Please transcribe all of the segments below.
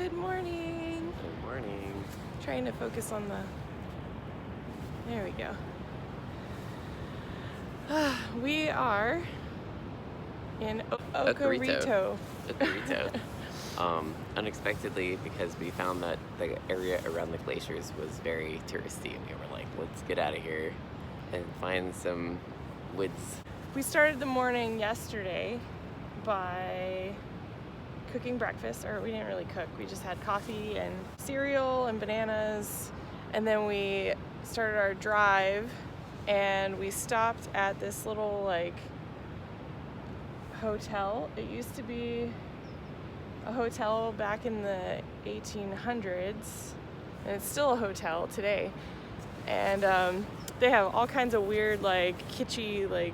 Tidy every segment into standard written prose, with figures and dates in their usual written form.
Good morning. Good morning. Trying to focus on the... There we go. We are in Okarito. Unexpectedly, because we found that the area around the glaciers was very touristy, and we were like, let's get out of here and find some woods. We started the morning yesterday by cooking breakfast, or we didn't really cook. We just had coffee and cereal and bananas, and then we started our drive, and we stopped at this little hotel. It used to be a hotel back in the 1800s, and it's still a hotel today. And they have all kinds of weird, kitschy,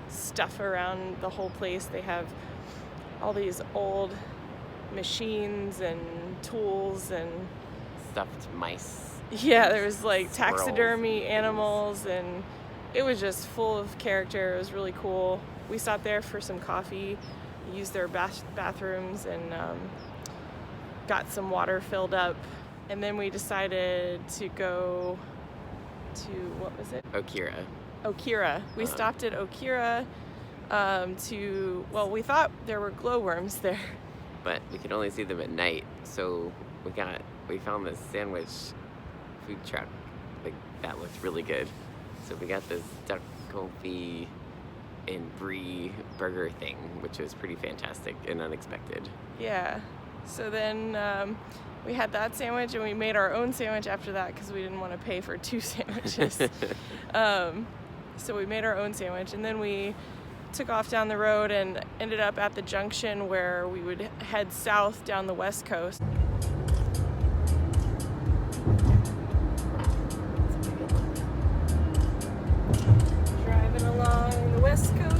stuff around the whole place. They have all these old machines and tools and Stuffed mice. Yeah, there was taxidermy animals, and it was just full of character. It was really cool. We stopped there for some coffee, used their bathrooms, and got some water filled up. And then we decided to go to, what was it? Okira. We stopped at Okira we thought there were glowworms there. But we could only see them at night, so we found this sandwich food truck. That looked really good. So we got this duck confit and brie burger thing, which was pretty fantastic and unexpected. Yeah. So then we had that sandwich, and we made our own sandwich after that because we didn't want to pay for two sandwiches. So we made our own sandwich, and then we took off down the road and ended up at the junction where we would head south down the west coast. Driving along the west coast.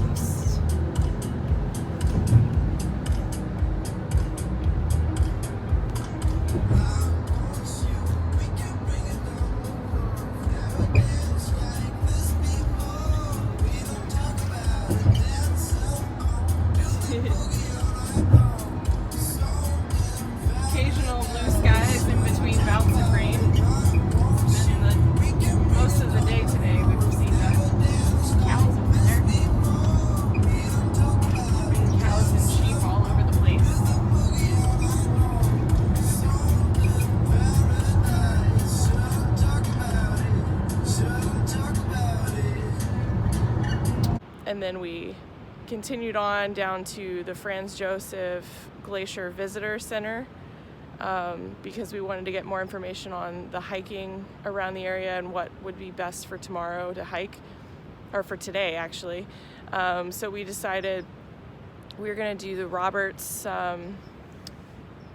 Occasional blue skies in between bouts of rain. And most of the day today we've seen cows over there. And cows and sheep all over the place. And then we continued on down to the Franz Josef Glacier Visitor Center because we wanted to get more information on the hiking around the area and what would be best for tomorrow to hike, or for today actually. So we decided we were going to do the Roberts,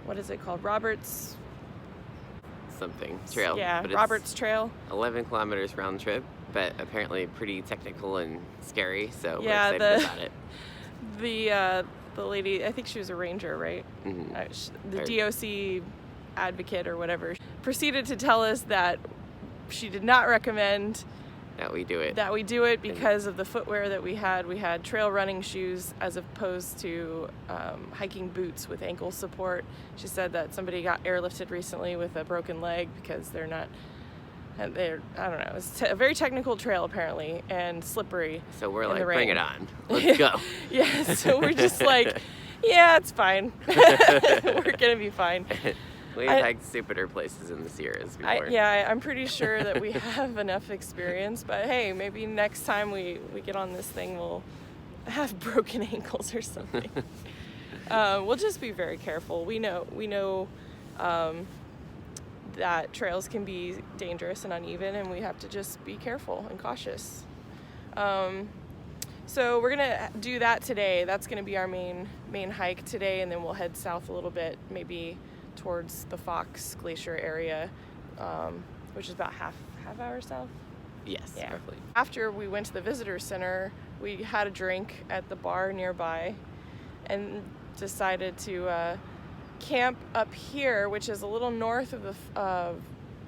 what is it called? Roberts something trail. Yeah, but Roberts Trail. 11 kilometers round trip, but apparently pretty technical and scary, so we're Yeah, excited about it. The lady, I think she was a ranger, right? Mm-hmm. The DOC advocate or whatever, proceeded to tell us that she did not recommend that we do it because of the footwear that we had. We had trail running shoes as opposed to hiking boots with ankle support. She said that somebody got airlifted recently with a broken leg because I don't know, it's a very technical trail apparently, and slippery. So we're in the bring rain. it on. Let's go. Yeah, so we're just yeah, it's fine. We're gonna be fine. We've hiked stupider places in the Sierras before. I'm pretty sure that we have enough experience, but hey, maybe next time we get on this thing, we'll have broken ankles or something. We'll just be very careful. We know that trails can be dangerous and uneven, and we have to just be careful and cautious. So we're gonna do that today. That's gonna be our main hike today, and then we'll head south a little bit, maybe towards the Fox Glacier area, which is about half hour south. Yes, yeah. roughly. After we went to the visitor center, we had a drink at the bar nearby, and decided to camp up here, which is a little north of the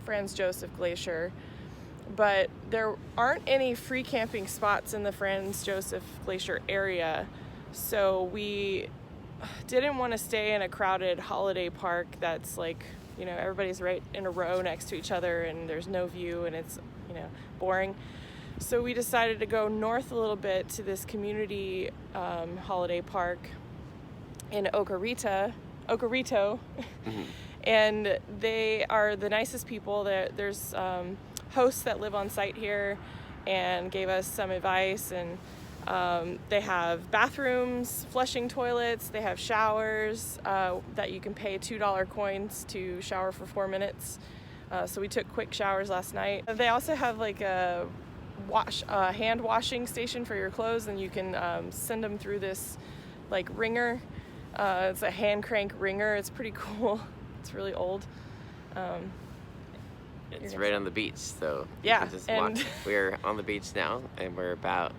Franz Josef Glacier, but there aren't any free camping spots in the Franz Josef Glacier area, so we didn't want to stay in a crowded holiday park that's like, everybody's right in a row next to each other and there's no view and it's, boring. So we decided to go north a little bit to this community holiday park in Okarito. Mm-hmm. And they are the nicest people. There's hosts that live on site here and gave us some advice, and they have bathrooms, flushing toilets, they have showers that you can pay $2 coins to shower for 4 minutes. So we took quick showers last night. They also have like a hand washing station for your clothes, and you can send them through this like wringer. It's a hand crank wringer. It's pretty cool. It's really old. It's right on the beach, so yeah, you can just walk. We're on the beach now, and we're about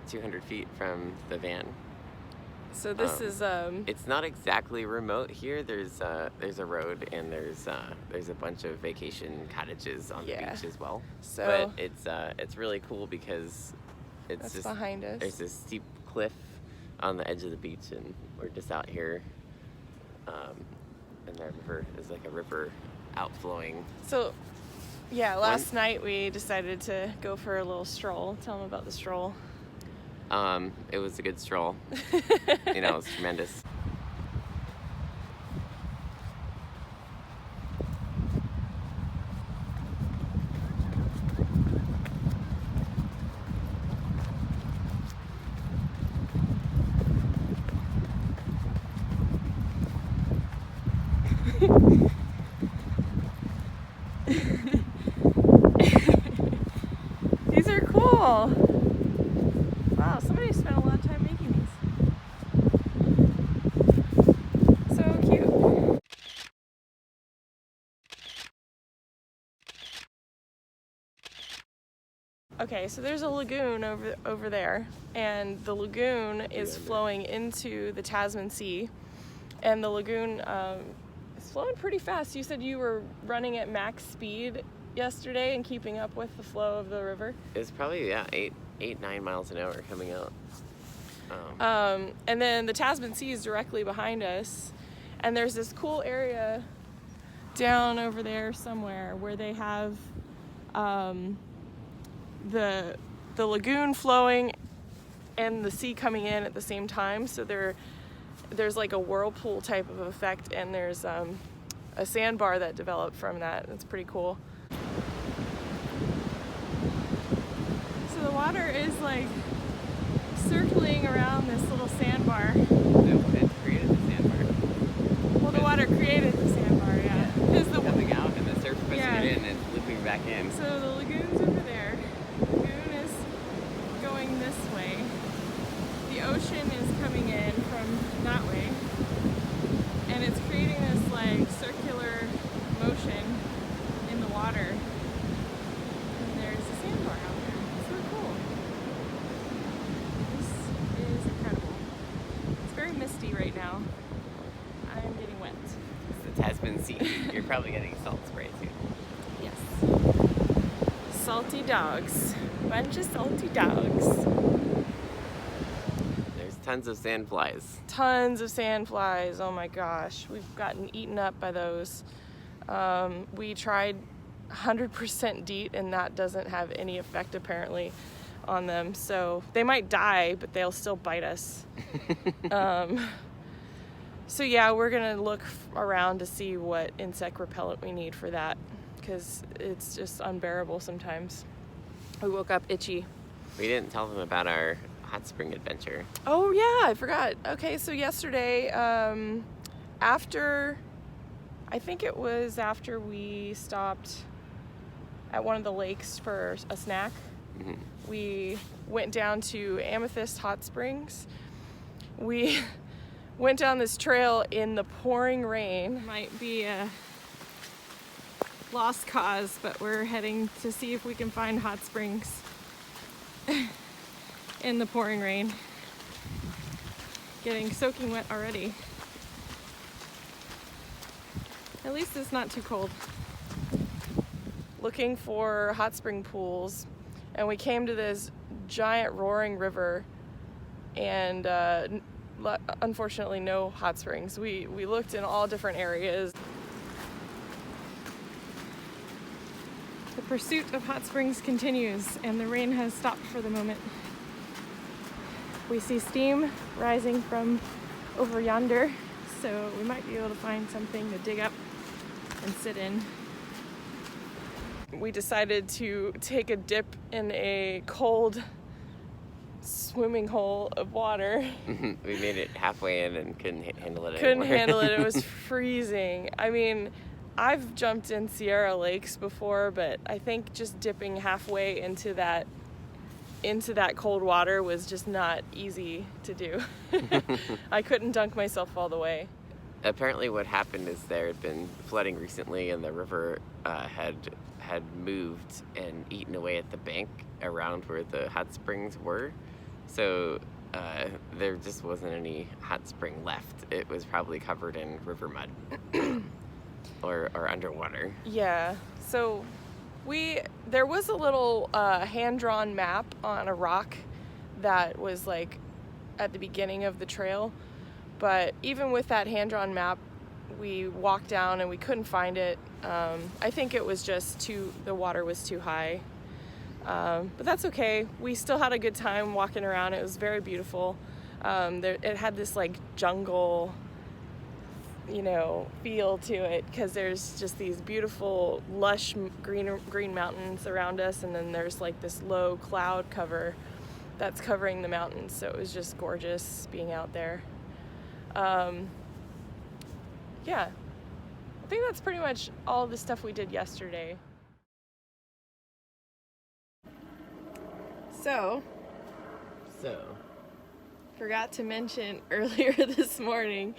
200 feet from the van. So this is It's not exactly remote here. There's a road, and there's a bunch of vacation cottages on the beach as well. So but it's really cool because it's that's just behind us. There's this steep cliff on the edge of the beach, and we're just out here. And the river is like a river outflowing. So yeah, last night we decided to go for a little stroll. Tell them about the stroll. It was a good stroll. It was tremendous. These are cool. Wow, somebody spent a lot of time making these. So cute. Okay, so there's a lagoon over there, and the lagoon is flowing into the Tasman Sea, and the lagoon is flowing pretty fast. You said you were running at max speed yesterday and keeping up with the flow of the river. It was probably 8-9 miles an hour coming out. And then the Tasman Sea is directly behind us, and there's this cool area down over there somewhere where they have the lagoon flowing and the sea coming in at the same time. So there's like a whirlpool type of effect, and there's a sandbar that developed from that. It's pretty cool. So the water is like circling around this little sandbar. It created the sandbar. Well, the water created the sandbar, yeah. Because It's coming out and the surf pushing Yeah. it in and looping back in. So the lagoon's over there. The lagoon is going this way. The ocean is coming in from that way. And it's creating this like circular motion in the water. And there's a sandbar out there. It's so cool. This is incredible. It's very misty right now. I'm getting wet. It's the Tasman Sea. You're probably getting salt spray too. Yes. Salty dogs. Bunch of salty dogs. There's tons of sandflies. Tons of sandflies. Oh my gosh. We've gotten eaten up by those. We tried 100% DEET, and that doesn't have any effect apparently on them. So they might die, but they'll still bite us. So yeah, we're gonna look around to see what insect repellent we need for that, because it's just unbearable sometimes. We woke up itchy. We didn't tell them about our hot spring adventure. Oh yeah, I forgot. Okay, so yesterday, after we stopped at one of the lakes for a snack, Mm-hmm. we went down to Amethyst Hot Springs. We went down this trail in the pouring rain. Might be a lost cause, but we're heading to see if we can find hot springs in the pouring rain. Getting soaking wet already. At least it's not too cold. Looking for hot spring pools, and we came to this giant roaring river, and unfortunately no hot springs. We looked in all different areas. The pursuit of hot springs continues, and the rain has stopped for the moment. We see steam rising from over yonder, so we might be able to find something to dig up and sit in. We decided to take a dip in a cold swimming hole of water. We made it halfway in and couldn't handle it Couldn't anymore. handle it. It was freezing. I mean, I've jumped in Sierra Lakes before, but I think just dipping halfway into that cold water was just not easy to do. I couldn't dunk myself all the way. Apparently what happened is there had been flooding recently, and the river had moved and eaten away at the bank around where the hot springs were. So there just wasn't any hot spring left. It was probably covered in river mud or underwater. Yeah, so there was a little hand-drawn map on a rock that was like at the beginning of the trail, but even with that hand-drawn map, we walked down and we couldn't find it. I think it was just the water was too high. But that's okay. We still had a good time walking around. It was very beautiful. It had this like jungle, feel to it, because there's just these beautiful, lush green mountains around us, and then there's like this low cloud cover that's covering the mountains. So it was just gorgeous being out there. Yeah, I think that's pretty much all the stuff we did yesterday. So, forgot to mention earlier this morning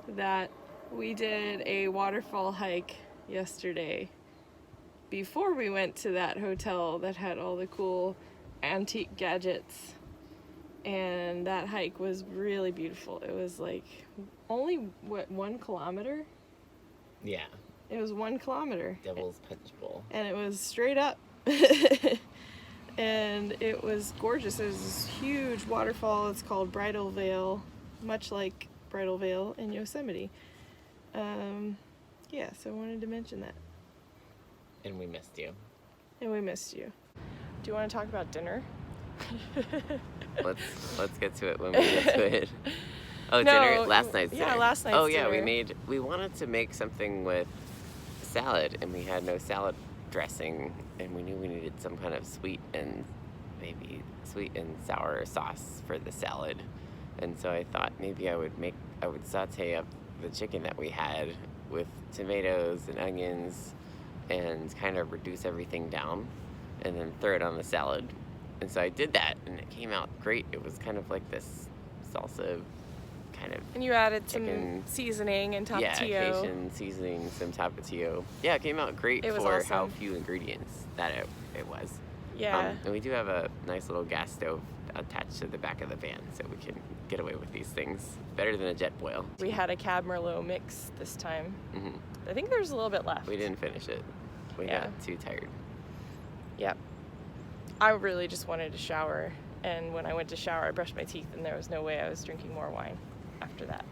that we did a waterfall hike yesterday before we went to that hotel that had all the cool antique gadgets. And that hike was really beautiful. It was like only, 1 kilometer? Yeah. It was 1 kilometer. Devil's Punch Bowl. And it was straight up. And it was gorgeous. There's this huge waterfall. It's called Bridal Veil, much like Bridal Veil in Yosemite. Yeah, so I wanted to mention that. And we missed you. Do you want to talk about dinner? Let's get to it when we get to it. Oh, No, dinner, last night's dinner. Yeah, last night's Oh yeah, dinner. we wanted to make something with salad, and we had no salad dressing, and we knew we needed some kind of sweet and sour sauce for the salad. And so I thought maybe I would saute up the chicken that we had with tomatoes and onions and kind of reduce everything down and then throw it on the salad. And so I did that, and it came out great. It was kind of like this salsa kind of. And you added chicken, some seasoning and tapatio. Yeah, Cajun seasoning, some tapatio. Yeah, it came out great It was for awesome. how few ingredients that it was. Yeah. And we do have a nice little gas stove attached to the back of the van, so we can get away with these things. Better than a jet boil. We had a Cab Merlot mix this time. Hmm. I think there's a little bit left. We didn't finish it. We Yeah. got too tired. Yep. I really just wanted to shower, and when I went to shower, I brushed my teeth, and there was no way I was drinking more wine after that.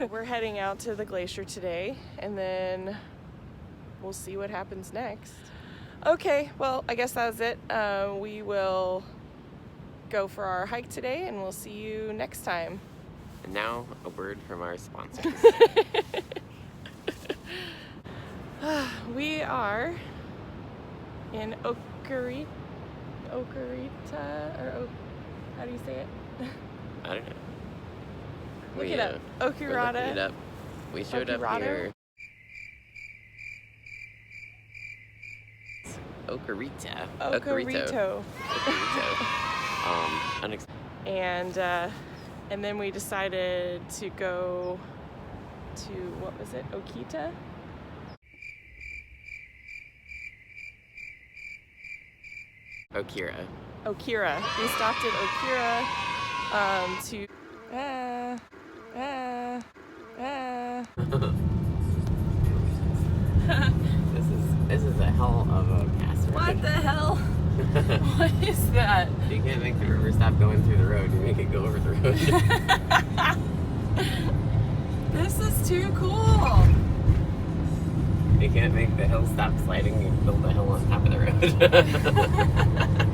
We're heading out to the glacier today, and then we'll see what happens next. Okay, well, I guess that was it. We will go for our hike today, and we'll see you next time. And now, a word from our sponsors. We are in Okarita, or how do you say it? I don't know. Look it up. We're looking it Okarita. up. We showed up Okarata? here. Okarita. Okarito. And then we decided to go to, what was it, Okita? Okira. We stopped at Okira to... This is a hell of a password. What the hell? What is that? You can't make the river stop going through the road. You make it go over the road. This is too cool. You can't make the hill stop sliding, you build a hill on top of the road.